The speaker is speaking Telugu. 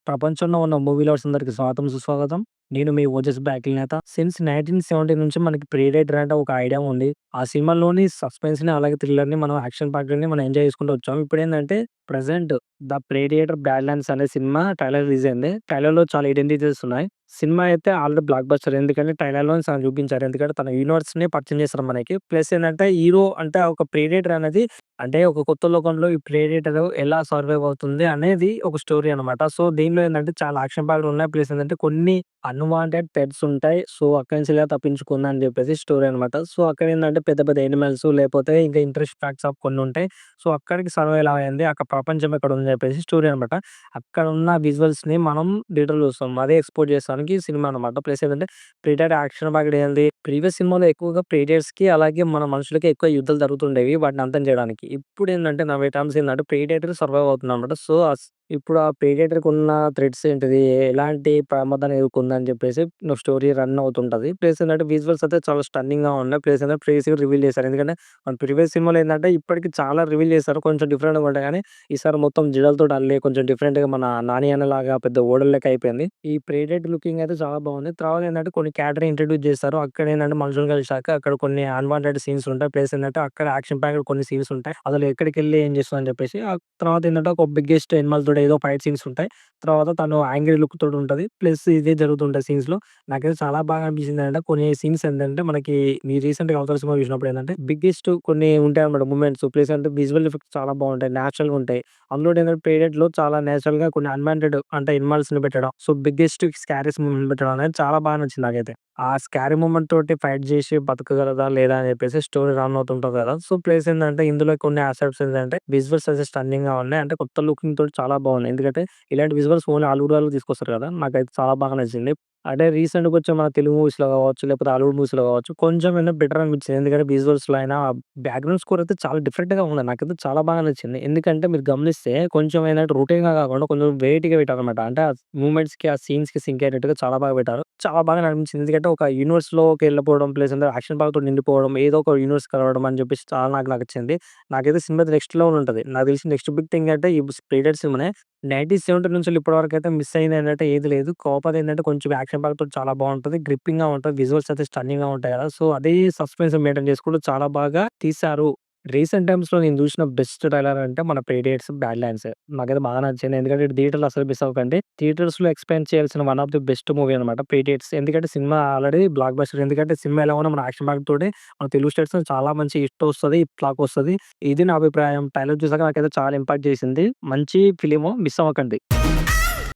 ప్రపంచంలో ఉన్న మూవీ లవర్స్ అందరికి స్వాగతం, సుస్వాగతం. నేను మీ ఓజస్ బ్యాక్ నేత. సిన్స్ 1970 నుంచి మనకి 'ప్రెడేటర్' అంటే ఒక ఐడియా ఉంది. ఆ సినిమాలోని సస్పెన్స్‌ని అలాగే థ్రిల్లర్‌ని మనం యాక్షన్ పార్ట్‌లని మనం ఎంజాయ్ చేసుకుంటూ వచ్చాం. ఇప్పుడేందంటే ప్రెజెంట్ 'ద ప్రెడేటర్ బ్యాడ్‌లాండ్స్' అనే సినిమా ట్రైలర్ రిలీజ్ అయింది. ట్రైలర్‌లో చాలా హిడెన్ డీటెయిల్స్ ఉన్నాయి. సినిమా అయితే ఆల్రెడీ బ్లాక్ బస్టర్. ఎందుకంటే ట్రైలర్‌లోనే సగం చూపించారు. ఎందుకంటే తన యూనివర్స్‌ని పరిచయం చేస్తారు మనకి. ప్లస్ ఏందంటే హీరో అంటే ఒక ప్రెడేటర్ అనేది అంటే ఒక కొత్త లోకంలో ఈ ప్రెడేటర్ ఎలా సర్వైవ్ అవుతుంది అనేది ఒక స్టోరీ అనమాట. సో, దీనిలో ఏందంటే చాలా యాక్షన్ పార్ట్‌లు ఉన్నాయి. ప్లస్ ఏందంటే కొన్ని అన్‌వాంటెడ్ పెట్స్ ఉంటాయి. సో, అక్కడి నుంచి ఎలా తప్పించుకుందని చెప్పేసి స్టోరీ అనమాట. సో, అక్కడ ఏందంటే పెద్ద పెద్ద యానిమల్స్ లేపోతే ఇంకా ఇంట్రెస్ట్ ఫ్యాక్ట్స్ ఆఫ్ కొన్ని ఉంటాయి. సో, అక్కడికి సర్వైవ్ ఎలా అయింది, అక్కడ ప్రపంచం ఎక్కడుందని చెప్పేసి స్టోరీ అనమాట. అక్కడ ఉన్న విజువల్స్‌ని మనం థియేటర్‌లో చూస్తాం. అదే ఎక్స్‌పోర్ట్ చేస్తానికి సినిమా అనమాట. ప్లస్ ఏందంటే ప్రెడేటర్ యాక్షన్ పార్ట్ ఏంది ప్రీవియస్ సినిమాలో ఎక్కువగా ప్రెడేటర్స్‌కి అలాగే మన మనుషులకి ఎక్కువ యుద్ధాలు జరుగుతుండేవి వాటిని అంతం చేయడానికి. ఇప్పుడేందంటే నౌ టర్మ్స్ ఏందంటే ప్రెడేటర్ సర్వైవ్ అవుతుందన్నమాట. సో, ఇప్పుడు ఆ ప్రెడేటర్‌కున్న థ్రెట్స్ ఏంటిది? ఎలాంటి ప్రమాదాన్ని ఎదుర్కొందని చెప్పేసి స్టోరీ రన్ అవుతుంటది. ప్లస్ ఏందంటే విజువల్స్ అయితే చాలా స్టన్నింగ్‌గా ఉన్నాయి. ప్లస్ ఏందంటే ఫేస్ కూడా రివీల్ చేశారు. ఎందుకంటే మన ప్రీవియస్ సినిమాలో ఏందంటే ఇప్పటికి చాలా రివీల్ చేశారు. కొంచెం డిఫరెంట్‌గా ఉంటాయి గానీ, ఈసారి మొత్తం జడలతోటి అల్లి కొంచెం డిఫరెంట్‌గా మన 'నాని' అన్నలాగా పెద్ద ఓడల లెక్క అయిపోయింది. ఈ ప్రెడేటర్ లుకింగ్ అయితే చాలా బాగుంది. తర్వాత ఏందంటే కొన్ని క్యారెక్టర్‌ని ఇంట్రొడ్యూస్ చేస్తారు. అక్కడ ఏందంటే మనుషుల్ని కలిసాక అక్కడ కొన్ని అన్‌వాంటెడ్ సీన్స్ ఉంటాయి. ప్లస్ ఏందంటే అక్కడ యాక్షన్ ప్యాక్డ్ కొన్ని సీన్స్ ఉంటాయి. అసలు ఎక్కడికెళ్ళి ఏం చేస్తుందని చెప్పేసి. ఆ తర్వాత ఏందంటే ఒక బిగ్గెస్ట్ యానిమల్ తోటి ఏదో ఫైట్ సీన్స్ ఉంటాయి. తర్వాత తను యాంగ్రీ లుక్ తోటి ఉంటది. ప్లస్ ఇదే జరుగుతుంటది సీన్స్‌లో. నాకైతే చాలా బాగా అనిపించిందంటే కొన్ని సీన్స్ ఏంటంటే మనకి రీసెంట్‌గా 'అవతార్' సినిమా చూసినప్పుడు ఏందంటే బిగ్గెస్ట్ కొన్ని ఉంటాయన్నమాట మూవ్‌మెంట్స్. ప్లస్ అంటే విజువల్ ఎఫెక్ట్స్ చాలా బాగుంటాయి. నేచురల్‌గా ఉంటాయి. అందులో ఏందంటే 'ప్రెడేటర్‌లో' చాలా నేచురల్‌గా కొన్ని అన్‌వాంటెడ్ అంటే యానిమల్స్‌ని పెట్టడం. సో, బిగ్గెస్ట్ స్కారీస్ మూవ్‌మెంట్ పెట్టడం అనేది చాలా బాగా నచ్చింది నాకైతే. ఆ స్కారీ మూవ్‌మెంట్ తోటి ఫైట్ జేసి బతకగలదా? లేదా? అని జెప్పేసి స్టోరీ రన్ అవుతుంటది గదా! సో, ప్లస్ ఏందంటే ఇందులో కొన్ని యాస్పెక్ట్స్ ఏంటంటే విజువల్స్ అయితే స్టన్నింగ్‌గా ఉన్నాయి. అంటే కొత్త లుకింగ్ తోటి చాలా బాగున్నాయి. ఎందుకంటే ఇలాంటి విజువల్స్ ఓన్లీ హాలీవుడ్ వాళ్ళు తీసుకొస్తారు గదా! నాకైతే చాలా బాగా నచ్చింది. అంటే రీసెంట్‌గా వచ్చే మన తెలుగు మూవీస్‌లో గావచ్చు, లేకపోతే హాలీవుడ్ మూవీస్‌లో గావచ్చు కొంచెం ఏమైనా బెటర్ అనిపించింది. ఎందుకంటే విజువల్స్‌లో అయినా బ్యాక్‌గ్రౌండ్ స్కోర్ అయితే చాలా డిఫరెంట్‌గా ఉంది. నాకైతే చాలా బాగా నచ్చింది. ఎందుకంటే మీరు గమనిస్తే కొంచెం ఏందంటే రొటీన్‌గా కాకుండా కొంచెం వెరైటీగా పెట్టారన్నమాట. అంటే ఆ మూవ్‌మెంట్స్‌కి, ఆ సీన్స్‌కి సింక్ అయ్యేటట్టుగా చాలా బాగా పెట్టారు. చాలా బాగా అనిపించింది. ఎందుకంటే ఒక యూనివర్స్‌లోకెళ్ళిపోవడం ప్లస్ అంటే యాక్షన్ పార్ట్‌తో నిండిపోవడం, ఏదో ఒక యూనివర్స్ కలవడం అని చెప్పేసి చాలా నాకు నచ్చింది. నాకైతే సినిమా అయితే నెక్స్ట్ లెవెల్ ఉంటది. నాకు తెలిసి నెక్స్ట్ బిగ్ థింగ్ అంటే ఈ 'స్పిరిట్' సినిమానే. 1970 నుంచి ఇప్పటివరకైతే మిస్ అయిందేంటంటే ఏది లేదు. కాకపోతే ఏంటంటే కొంచెం యాక్షన్ పార్ట్‌తో చాలా బావుంటది. గ్రిప్పింగ్‌గా ఉంటది. విజువల్స్ అయితే స్టన్నింగ్‌గా ఉంటాయి కదా! సో, అదే సస్పెన్స్ మెయింటైన్ చేసుకుంటూ చాలా బాగా తీశారు. రీసెంట్ టైమ్స్‌లో నేను చూసిన బెస్ట్ ట్రైలర్ అంటే మన 'ప్రెడియేటర్స్ బ్యాడ్‌లాండ్స్.' నాకైతే బాగా నచ్చింది. ఎందుకంటే థియేటర్‌లో అసలు మిస్ అవ్వకండి. థియేటర్స్‌లో ఎక్స్‌పీరియన్స్ చేయాల్సిన one of the best movie అనమాట 'ప్రెడియేటర్స్.' ఎందుకంటే సినిమా ఆల్రెడీ బ్లాక్ బస్టర్. ఎందుకంటే సినిమా ఎలా ఉన్నా మన యాక్షన్ పార్ట్ తోటి మన తెలుగు స్టేట్స్‌లో చాలా మంచి హిట్ వస్తది. టాక్ వస్తది. ఇది నా అభిప్రాయం. ట్రైలర్ చూసాక నాకైతే చాలా ఇంపాక్ట్ చేసింది. మంచి ఫిల్ము మిస్ అవ్వకండి.